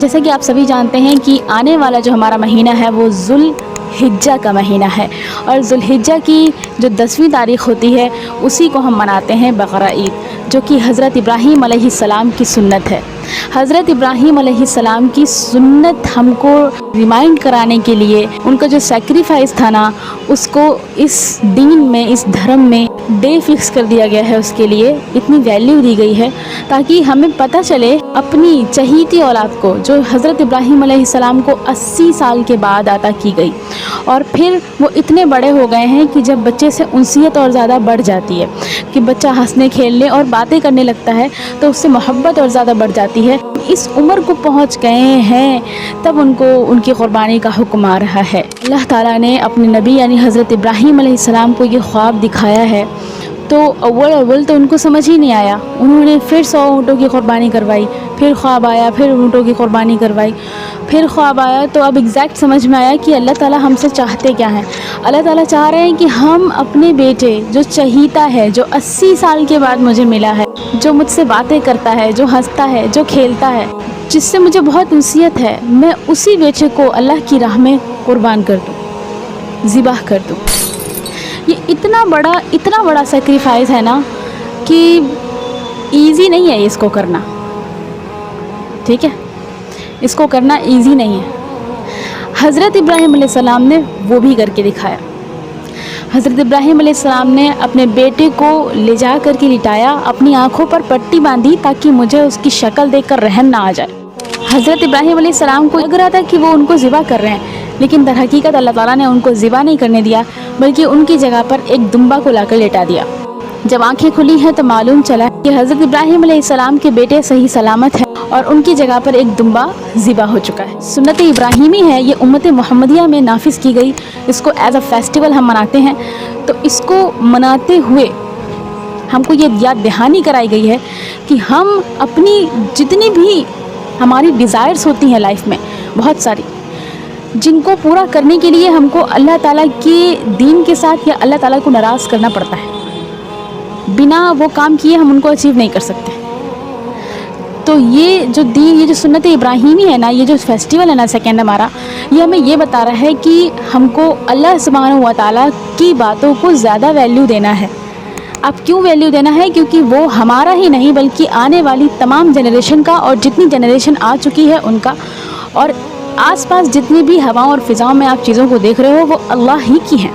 جیسا کہ آپ سبھی جانتے ہیں کہ آنے والا جو ہمارا مہینہ ہے وہ ذوالحجہ کا مہینہ ہے، اور ذوالحجہ کی جو 10ویں تاریخ ہوتی ہے اسی کو ہم مناتے ہیں بقرہ عید، جو کہ حضرت ابراہیم علیہ السلام کی سنت ہے۔ حضرت ابراہیم علیہ السلام کی سنت ہم کو ریمائنڈ کرانے کے لیے ان کا جو سیکریفائس تھا نا، اس کو اس دین میں، اس دھرم میں ڈے فکس کر دیا گیا ہے، اس کے لیے اتنی ویلیو دی گئی ہے تاکہ ہمیں پتہ چلے اپنی چہیتی اولاد کو، جو حضرت ابراہیم علیہ السلام کو 80 سال کے بعد عطا کی گئی، اور پھر وہ اتنے بڑے ہو گئے ہیں کہ جب بچے سے انسیت اور زیادہ بڑھ جاتی ہے کہ بچہ ہنسنے کھیلنے اور باتیں کرنے لگتا ہے تو اس سے محبت اور زیادہ بڑھ جاتی ہے، اس عمر کو پہنچ گئے ہیں تب ان کو ان کی قربانی کا حکم آ رہا ہے۔ اللہ تعالیٰ نے اپنے نبی یعنی حضرت ابراہیم علیہ السلام کو یہ خواب دکھایا ہے، تو اول تو ان کو سمجھ ہی نہیں آیا، انہوں نے پھر 100 اونٹوں کی قربانی کروائی، پھر خواب آیا، پھر اونٹوں کی قربانی کروائی، پھر خواب آیا، تو اب ایگزیکٹ سمجھ میں آیا کہ اللہ تعالیٰ ہم سے چاہتے کیا ہیں۔ اللہ تعالیٰ چاہ رہے ہیں کہ ہم اپنے بیٹے جو چہیتا ہے، جو 80 سال کے بعد مجھے ملا ہے، جو مجھ سے باتیں کرتا ہے، جو ہنستا ہے، جو کھیلتا ہے، جس سے مجھے بہت انسیت ہے، میں اسی بیٹے کو اللہ کی راہ میں قربان کر دوں، ذبح کر دوں۔ یہ اتنا بڑا سیکریفائز ہے نا کہ ایزی نہیں ہے اس کو کرنا، ٹھیک ہے، اس کو کرنا ایزی نہیں ہے۔ حضرت ابراہیم علیہ السلام نے وہ بھی کر کے دکھایا۔ حضرت ابراہیم علیہ السلام نے اپنے بیٹے کو لے جا کر کے لٹایا، اپنی آنکھوں پر پٹی باندھی تاکہ مجھے اس کی شکل دیکھ کر رحم نہ آ جائے۔ حضرت ابراہیم علیہ السلام کو لگ رہا تھا کہ وہ ان کو ذبح کر رہے ہیں، لیکن در حقیقت اللہ تعالیٰ نے ان کو ذبح نہیں کرنے دیا، بلکہ ان کی جگہ پر ایک دمبا کو لا کر لٹا دیا۔ جب آنکھیں کھلی ہیں تو معلوم چلا کہ حضرت ابراہیم علیہ السلام کے بیٹے صحیح سلامت ہیں اور ان کی جگہ پر ایک دمبا ذبح ہو چکا ہے۔ سنت ابراہیمی ہے، یہ امت محمدیہ میں نافذ کی گئی، اس کو ایز اے فیسٹیول ہم مناتے ہیں۔ تو اس کو مناتے ہوئے ہم کو یہ یاد دہانی کرائی گئی ہے کہ ہم اپنی جتنی بھی ہماری ڈیزائرز ہوتی ہیں لائف میں، بہت ساری، جن کو پورا کرنے کے لیے ہم کو اللہ تعالیٰ کے دین کے ساتھ یا اللہ تعالیٰ کو ناراض کرنا پڑتا ہے، بنا وہ کام کیے ہم ان کو اچیو نہیں کر سکتے۔ تو یہ جو دین، یہ جو سنت ابراہیمی ہے نا، یہ جو فیسٹیول ہے نا سیکنڈ ہمارا، یہ ہمیں یہ بتا رہا ہے کہ ہم کو اللہ سبحانہ و تعالیٰ کی باتوں کو زیادہ ویلیو دینا ہے۔ اب کیوں ویلیو دینا ہے؟ کیونکہ وہ ہمارا ہی نہیں بلکہ آنے والی تمام جنریشن کا، اور جتنی جنریشن آ چکی ہے ان کا، اور آس پاس جتنی بھی ہواؤں اور فضاؤں میں آپ چیزوں کو دیکھ رہے ہو وہ اللہ ہی کی ہیں،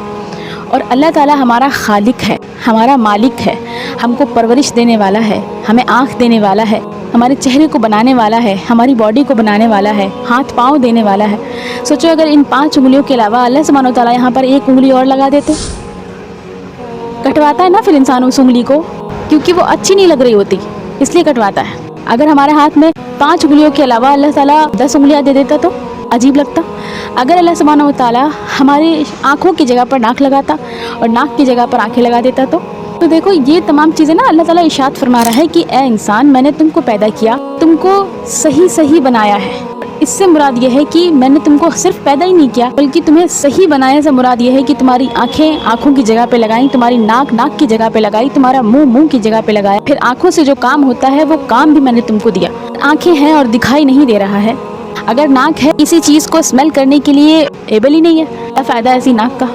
اور اللہ تعالیٰ ہمارا خالق ہے، ہمارا مالک ہے، ہم کو پرورش دینے والا ہے، ہمیں آنکھ دینے والا ہے، ہمارے چہرے کو بنانے والا ہے، ہماری باڈی کو بنانے والا ہے، ہاتھ پاؤں دینے والا ہے۔ سوچو اگر ان 5 انگلیوں کے علاوہ اللہ سبحانہ و تعالیٰ یہاں پر ایک انگلی اور لگا دیتے، کٹواتا ہے نا پھر انسان اس انگلی کو، کیونکہ وہ اچھی نہیں لگ رہی ہوتی اس لیے کٹواتا ہے۔ اگر ہمارے ہاتھ میں 5 انگلیوں کے علاوہ اللہ تعالیٰ 10 انگلیاں دے دیتا تو عجیب لگتا۔ اگر اللہ سبحانہ و تعالیٰ ہماری آنکھوں کی جگہ پر ناک لگاتا اور ناک کی جگہ پر آنکھیں لگا دیتا تو دیکھو یہ تمام چیزیں نا اللہ تعالیٰ ارشاد فرما رہا ہے کہ اے انسان، میں نے تم کو پیدا کیا، تم کو صحیح بنایا ہے۔ اس سے مراد یہ ہے کہ میں نے تم کو صرف پیدا ہی نہیں کیا بلکہ تمہیں صحیح بنایا سے مراد یہ ہے کہ تمہاری آنکھیں آنکھوں کی جگہ پہ لگائیں، تمہاری ناک ناک کی جگہ پہ لگائی، تمہارا منہ کی جگہ پہ لگایا، پھر آنکھوں سے جو کام ہوتا ہے وہ کام بھی میں نے تم کو دیا۔ آنکھیں ہیں اور دکھائی نہیں دے رہا ہے، اگر ناک ہے کسی چیز کو اسمیل کرنے کے لیے ایبل ہی نہیں ہے، کیا فائدہ ایسی ناک کا؟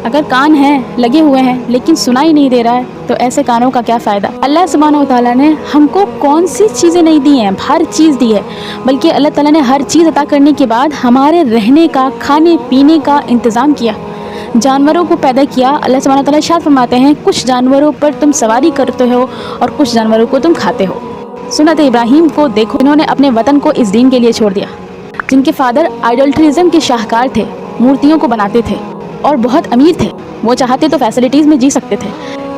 اگر کان ہیں لگے ہوئے ہیں لیکن سنائی نہیں دے رہا ہے تو ایسے کانوں کا کیا فائدہ؟ اللہ سبحانہ و تعالیٰ نے ہم کو کون سی چیزیں نہیں دی ہیں، ہر چیز دی ہے، بلکہ اللہ تعالیٰ نے ہر چیز عطا کرنے کے بعد ہمارے رہنے کا، کھانے پینے کا انتظام کیا۔ جانوروں کو پیدا کیا، اللہ سبحانہ و تعالیٰ ارشاد فرماتے ہیں کچھ جانوروں پر تم سواری کرتے ہو اور کچھ جانوروں کو تم کھاتے ہو۔ سنت ابراہیم کو دیکھو، انہوں نے اپنے وطن کو اس دین کے لیے چھوڑ دیا، جن کے فادر آئیڈلٹریزم کے شاہکار تھے، مورتیوں کو بناتے تھے اور بہت امیر تھے، وہ چاہتے تو فیسلٹیز میں جی سکتے تھے،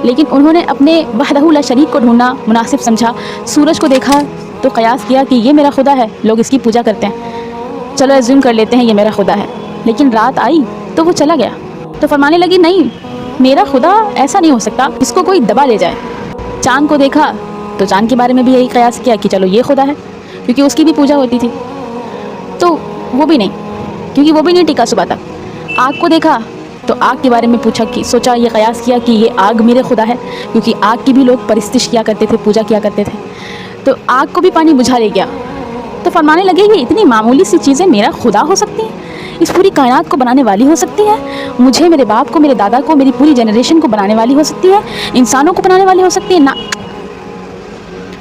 لیکن انہوں نے اپنے وحدہ لا شریک کو ڈھونڈنا مناسب سمجھا۔ سورج کو دیکھا تو قیاس کیا کہ یہ میرا خدا ہے، لوگ اس کی پوجا کرتے ہیں، چلو ایزیوم کر لیتے ہیں یہ میرا خدا ہے، لیکن رات آئی تو وہ چلا گیا، تو فرمانے لگی نہیں میرا خدا ایسا نہیں ہو سکتا جس کو کوئی دبا لے جائے۔ چاند کو دیکھا تو چاند کے بارے میں بھی یہی قیاس کیا کہ چلو یہ خدا ہے، کیونکہ اس کی بھی پوجا ہوتی تھی، تو وہ بھی نہیں، کیونکہ وہ بھی نہیں ٹکا صبح تک۔ آگ کو دیکھا تو آگ کے بارے میں پوچھا کہ سوچا، یہ قیاس کیا کہ یہ آگ میرے خدا ہے، کیونکہ آگ کی بھی لوگ پرستش کیا کرتے تھے، پوجا کیا کرتے تھے، تو آگ کو بھی پانی بجھا لے گیا، تو فرمانے لگے یہ اتنی معمولی سی چیزیں میرا خدا ہو سکتی ہیں، اس پوری کائنات کو بنانے والی ہو سکتی ہے، مجھے، میرے باپ کو، میرے دادا کو، میری پوری جنریشن کو بنانے والی ہو سکتی ہے، انسانوں کو بنانے والی ہو سکتی ہے نا۔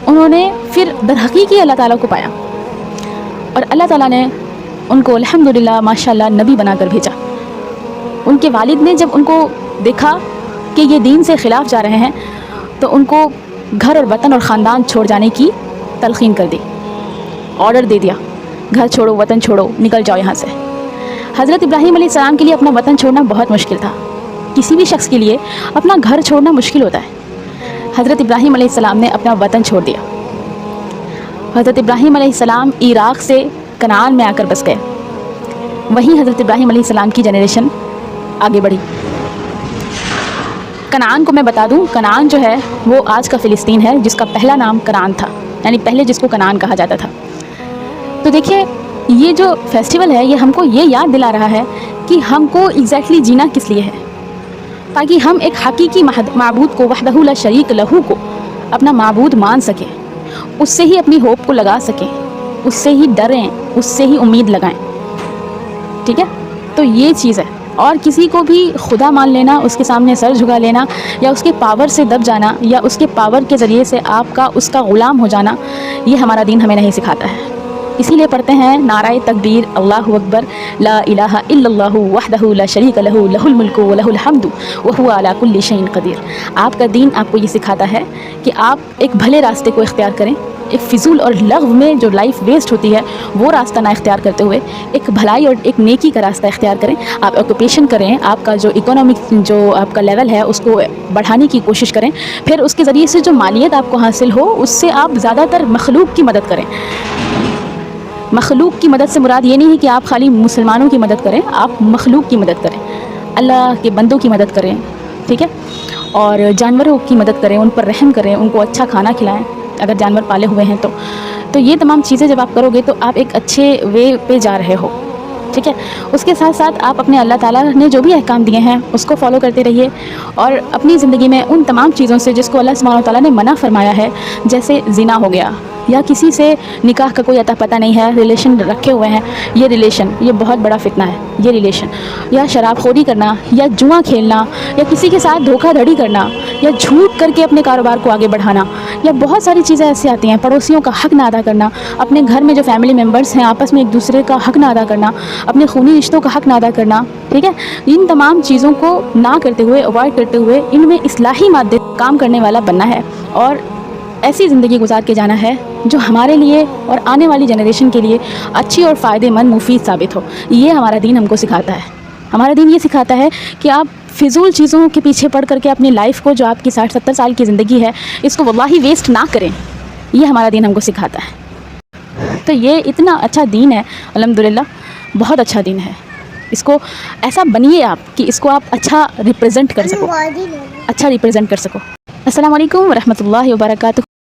انہوں نے پھر در حقیقی اللہ تعالیٰ کو پایا، اور اللہ تعالیٰ نے ان کو الحمدللہ ماشاءاللہ نبی بنا کر بھیجا۔ ان کے والد نے جب ان کو دیکھا کہ یہ دین سے خلاف جا رہے ہیں تو ان کو گھر اور وطن اور خاندان چھوڑ جانے کی تلقین کر دی، آرڈر دے دیا، گھر چھوڑو، وطن چھوڑو، نکل جاؤ یہاں سے۔ حضرت ابراہیم علیہ السلام کے لیے اپنا وطن چھوڑنا بہت مشکل تھا، کسی بھی شخص کے لیے اپنا گھر چھوڑنا مشکل ہوتا ہے۔ حضرت ابراہیم علیہ السلام نے اپنا وطن چھوڑ دیا۔ حضرت ابراہیم علیہ السلام عراق سے کنعان میں آ کر بس گئے، وہیں حضرت ابراہیم علیہ السلام کی جنریشن آگے بڑھی۔ کنعان کو میں بتا دوں، کنعان جو ہے وہ آج کا فلسطین ہے، جس کا پہلا نام کنعان تھا، یعنی پہلے جس کو کنعان کہا جاتا تھا۔ تو دیکھیے یہ جو فیسٹیول ہے یہ ہم کو یہ یاد دلا رہا ہے کہ ہم کو ایگزیکٹلی جینا کس لیے ہے، تاکہ ہم ایک حقیقی معبود کو وحدہ لا شریک لہو کو اپنا معبود مان سکیں، اس سے ہی اپنی ہوپ کو لگا سکیں، اس سے ہی ڈریں، اس سے ہی امید لگائیں، ٹھیک ہے؟ تو یہ چیز ہے۔ اور کسی کو بھی خدا مان لینا، اس کے سامنے سر جھکا لینا، یا اس کے پاور سے دب جانا، یا اس کے پاور کے ذریعے سے آپ کا اس کا غلام ہو جانا، یہ ہمارا دین ہمیں نہیں سکھاتا ہے۔ اسی لیے پڑھتے ہیں نعرہ تکبیر، اللہ اکبر، لا الہ الا اللہ وحدہ لا شریک لہ، لہ الملک و لہ الحمد وہو علی کل شیء قدیر۔ آپ کا دین آپ کو یہ سکھاتا ہے کہ آپ ایک بھلے راستے کو اختیار کریں، ایک فضول اور لغو میں جو لائف ویسٹ ہوتی ہے وہ راستہ نہ اختیار کرتے ہوئے ایک بھلائی اور ایک نیکی کا راستہ اختیار کریں۔ آپ آکوپیشن کریں، آپ کا جو اکنامک جو آپ کا لیول ہے اس کو بڑھانے کی کوشش کریں، پھر اس کے ذریعے سے جو مالیت آپ کو حاصل ہو اس سے آپ زیادہ تر مخلوق کی مدد کریں۔ مخلوق کی مدد سے مراد یہ نہیں ہے کہ آپ خالی مسلمانوں کی مدد کریں، آپ مخلوق کی مدد کریں، اللہ کے بندوں کی مدد کریں، ٹھیک ہے؟ اور جانوروں کی مدد کریں، ان پر رحم کریں، ان کو اچھا کھانا کھلائیں اگر جانور پالے ہوئے ہیں تو یہ تمام چیزیں جب آپ کرو گے تو آپ ایک اچھے وے پہ جا رہے ہو، ٹھیک ہے؟ اس کے ساتھ ساتھ آپ اپنے اللہ تعالیٰ نے جو بھی احکام دیے ہیں اس کو فالو کرتے رہیے، اور اپنی زندگی میں ان تمام چیزوں سے جس کو اللہ سبحانہ و تعالیٰ نے منع فرمایا ہے، جیسے زنا ہو گیا، یا کسی سے نکاح کا کوئی عطا پتہ نہیں ہے، ریلیشن رکھے ہوئے ہیں، یہ ریلیشن یہ بہت بڑا فتنہ ہے، یہ ریلیشن، یا شراب خوری کرنا، یا جوا کھیلنا، یا کسی کے ساتھ دھوکہ دھڑی کرنا، یا جھوٹ کر کے اپنے کاروبار کو آگے بڑھانا، یا بہت ساری چیزیں ایسی آتی ہیں، پڑوسیوں کا حق نہ ادا کرنا، اپنے گھر میں جو فیملی ممبرس ہیں آپس میں ایک دوسرے کا حق نہ ادا کرنا، اپنے خونی رشتوں کا حق نہ ادا کرنا، ٹھیک ہے؟ ان تمام چیزوں کو نہ کرتے ہوئے، اوائڈ کرتے ہوئے، ان میں اصلاحی مادے کام کرنے والا بننا ہے، اور ایسی زندگی گزار کے جانا ہے جو ہمارے لیے اور آنے والی جنریشن کے لیے اچھی اور فائدے مند مفید ثابت ہو۔ یہ ہمارا دین ہم کو سکھاتا ہے۔ ہمارا دین یہ سکھاتا ہے کہ آپ فضول چیزوں کے پیچھے پڑ کر کے اپنی لائف کو، جو آپ کی 60-70 سال کی زندگی ہے، اس کو واللہ ویسٹ نہ کریں، یہ ہمارا دین ہم کو سکھاتا ہے۔ تو یہ اتنا اچھا دین ہے، الحمدللہ بہت اچھا دین ہے۔ اس کو ایسا بنیے آپ کہ اس کو آپ اچھا ریپرزینٹ کر سکو، اچھا ریپرزینٹ کر سکو۔ السلام علیکم ورحمۃ اللہ وبرکاتہ۔